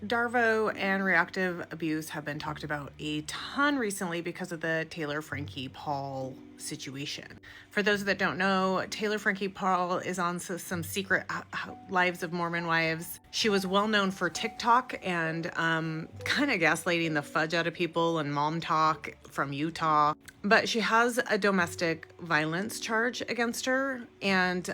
Darvo and reactive abuse have been talked about a ton recently because of the Taylor Frankie Paul situation. For those that don't know, Taylor Frankie Paul is on some secret Lives of Mormon Wives. She was well known for TikTok and kind of gaslighting the fudge out of people and mom talk from Utah. But she has a domestic violence charge against her, and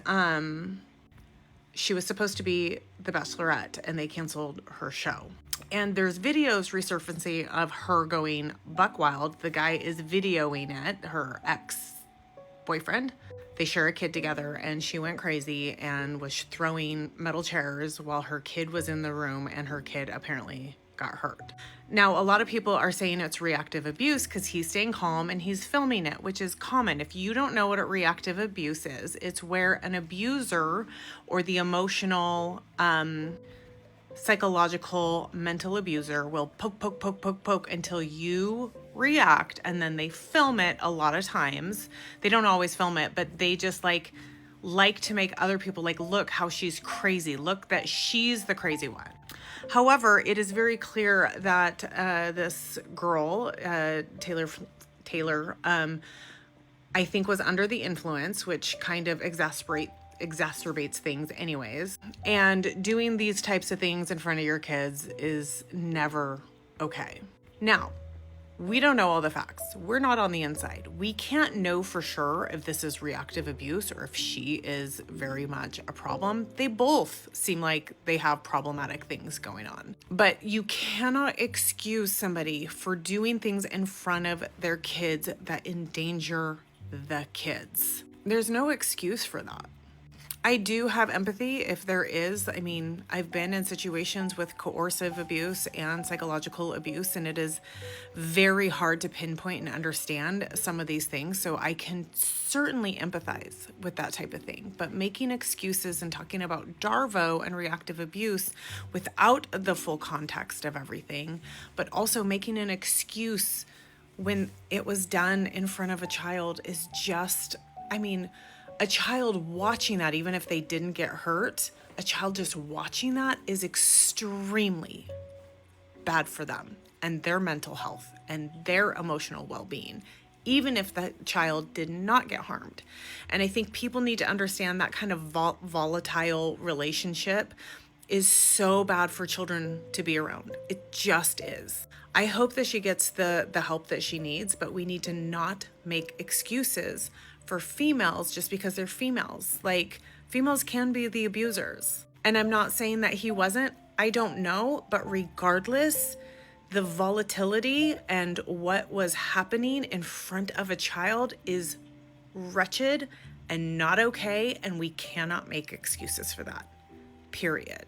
she was supposed to be the Bachelorette and they canceled her show. And there's videos resurfacing of her going buck wild. The guy is videoing it, her ex-boyfriend. They share a kid together and she went crazy and was throwing metal chairs while her kid was in the room, and her kid apparently got hurt. Now, a lot of people are saying it's reactive abuse because he's staying calm and he's filming it, which is common. If you don't know what a reactive abuse is, it's where an abuser or the emotional, psychological, mental abuser will poke until you react, and then they film it a lot of times. They don't always film it, but they just like to make other people like, look how she's crazy. Look that she's the crazy one. However, it is very clear that this girl, Taylor, I think was under the influence, which kind of exacerbates things anyways. And doing these types of things in front of your kids is never okay. Now, we don't know all the facts. We're not on the inside. We can't know for sure if this is reactive abuse or if she is very much a problem. They both seem like they have problematic things going on. But you cannot excuse somebody for doing things in front of their kids that endanger the kids. There's no excuse for that. I do have empathy if there is. I mean, I've been in situations with coercive abuse and psychological abuse, and it is very hard to pinpoint and understand some of these things. So I can certainly empathize with that type of thing. But making excuses and talking about Darvo and reactive abuse without the full context of everything, but also making an excuse when it was done in front of a child is just, I mean, a child watching that, even if they didn't get hurt, a child just watching that is extremely bad for them and their mental health and their emotional well-being, even if the child did not get harmed. And I think people need to understand that kind of volatile relationship is so bad for children to be around. It just is. I hope that she gets the help that she needs, but we need to not make excuses for females just because they're females. Like, females can be the abusers. And I'm not saying that he wasn't. I don't know. But regardless, the volatility and what was happening in front of a child is wretched and not okay. And we cannot make excuses for that. Period.